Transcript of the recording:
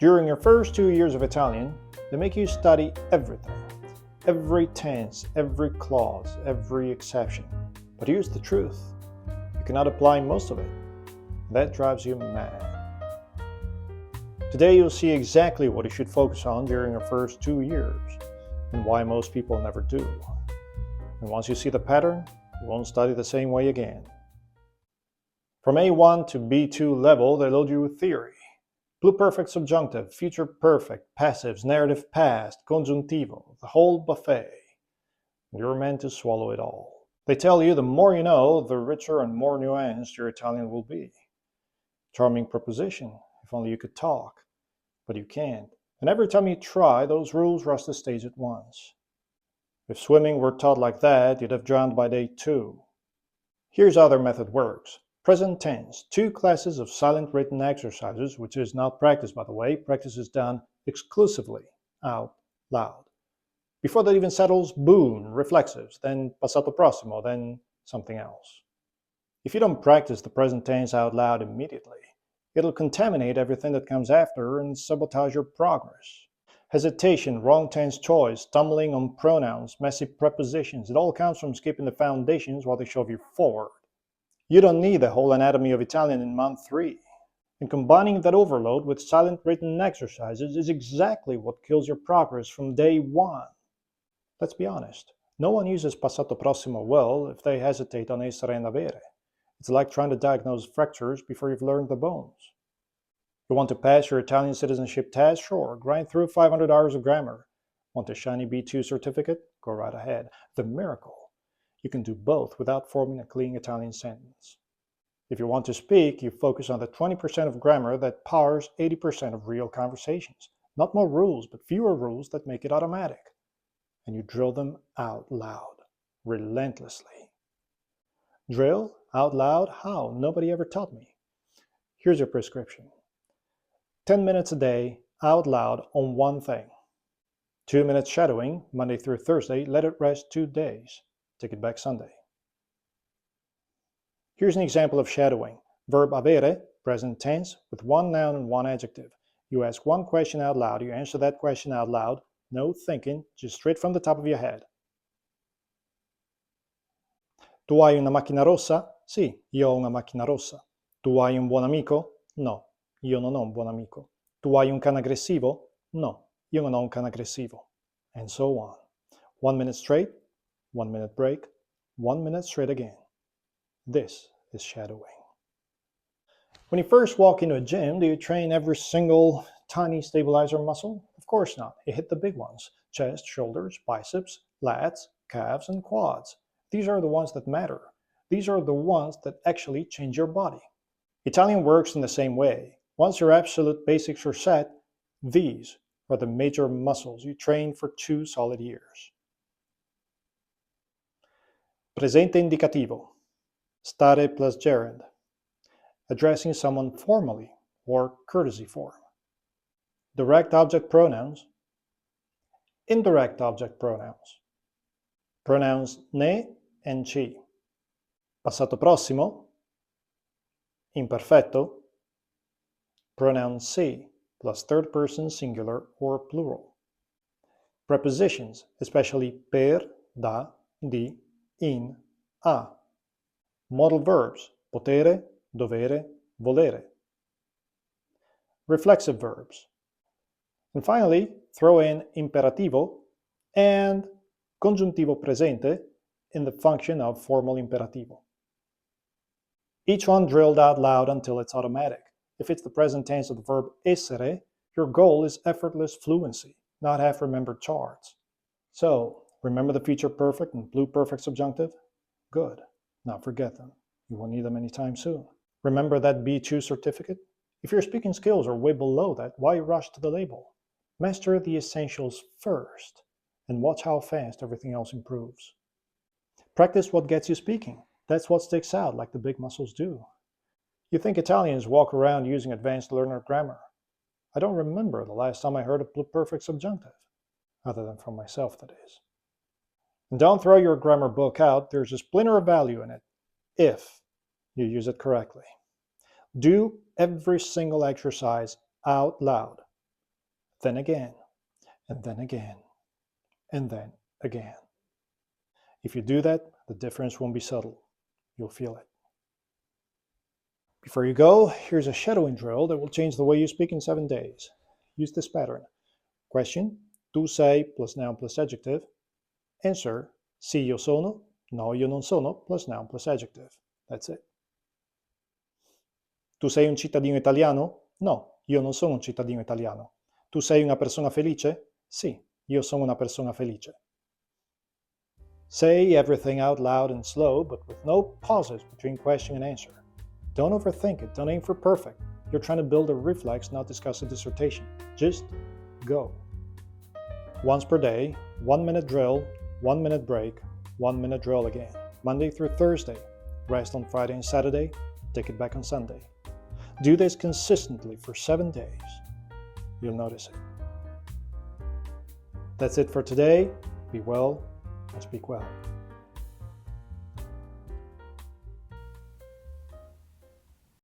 During your first 2 years of Italian, they make you study everything. Every tense, every clause, every exception. But here's the truth. You cannot apply most of it. That drives you mad. Today you'll see exactly what you should focus on during your first 2 years, and why most people never do. And once you see the pattern, you won't study the same way again. From A1 to B2 level, they load you with theory. Pluperfect subjunctive, future perfect, passives, narrative past, congiuntivo, the whole buffet. You're meant to swallow it all. They tell you the more you know, the richer and more nuanced your Italian will be. Charming proposition, if only you could talk. But you can't. And every time you try, those rules rush the stage at once. If swimming were taught like that, you'd have drowned by day 2. Here's how their method works. Present tense, 2 classes of silent written exercises, which is not practice, by the way. Practice is done exclusively out loud. Before that even settles, boom, reflexives, then passato prossimo, then something else. If you don't practice the present tense out loud immediately, it'll contaminate everything that comes after and sabotage your progress. Hesitation, wrong tense choice, stumbling on pronouns, messy prepositions, it all comes from skipping the foundations while they shove you forward. You don't need the whole anatomy of Italian in month 3. And combining that overload with silent written exercises is exactly what kills your progress from day 1. Let's be honest, no one uses passato prossimo well if they hesitate on essere and avere. It's like trying to diagnose fractures before you've learned the bones. You want to pass your Italian citizenship test? Sure, grind through 500 hours of grammar. Want a shiny B2 certificate? Go right ahead. The miracle. You can do both without forming a clean Italian sentence. If you want to speak, you focus on the 20% of grammar that powers 80% of real conversations. Not more rules, but fewer rules that make it automatic. And you drill them out loud, relentlessly. Drill out loud? How? Nobody ever taught me. Here's your prescription. 10 minutes a day, out loud on one thing. 2 minutes shadowing, Monday through Thursday, let it rest 2 days. Take it back Sunday. Here's an example of shadowing. Verb avere, present tense, with 1 noun and 1 adjective. You ask one question out loud, you answer that question out loud, no thinking, just straight from the top of your head. Tu hai una macchina rossa? Sì, io ho una macchina rossa. Tu hai un buon amico? No, io non ho un buon amico. Tu hai un cane aggressivo? No, io non ho un cane aggressivo. And so on. 1 minute straight, 1 minute break, 1 minute straight again. This is shadowing. When you first walk into a gym, do you train every single tiny stabilizer muscle? Of course not. You hit the big ones. Chest, shoulders, biceps, lats, calves, and quads. These are the ones that matter. These are the ones that actually change your body. Italian works in the same way. Once your absolute basics are set, these are the major muscles you train for 2 solid years. Presente indicativo. Stare plus gerund. Addressing someone formally or courtesy form. Direct object pronouns. Indirect object pronouns. Pronouns ne and ci. Passato prossimo. Imperfetto. Pronoun si plus third person singular or plural. Prepositions, especially per, da, di, in, a. Modal verbs, potere, dovere, volere. Reflexive verbs. And finally, throw in imperativo and congiuntivo presente in the function of formal imperativo. Each one drilled out loud until it's automatic. If it's the present tense of the verb essere, your goal is effortless fluency, not half-remembered charts. So, remember the future perfect and pluperfect subjunctive? Good. Now forget them. You won't need them anytime soon. Remember that B2 certificate? If your speaking skills are way below that, why rush to the label? Master the essentials first, and watch how fast everything else improves. Practice what gets you speaking. That's what sticks out like the big muscles do. You think Italians walk around using advanced learner grammar. I don't remember the last time I heard a pluperfect subjunctive, other than from myself, that is. And don't throw your grammar book out. There's a splinter of value in it, if you use it correctly. Do every single exercise out loud. then again, and then again, and then again. If you do that, the difference won't be subtle. You'll feel it. Before you go, here's a shadowing drill that will change the way you speak in 7 days. Use this pattern. Question, tu sei plus noun plus adjective. Answer, sì io sono, no io non sono plus noun plus adjective. That's it. Tu sei un cittadino italiano? No, io non sono un cittadino italiano. Tu sei una persona felice? Sì, io sono una persona felice. Say everything out loud and slow, but with no pauses between question and answer. Don't overthink it, don't aim for perfect. You're trying to build a reflex, not discuss a dissertation. Just go. Once per day, 1 minute drill, 1 minute break, 1 minute drill again. Monday through Thursday. Rest on Friday and Saturday, take it back on Sunday. Do this consistently for 7 days. You'll notice it. That's it for today. Be well and speak well.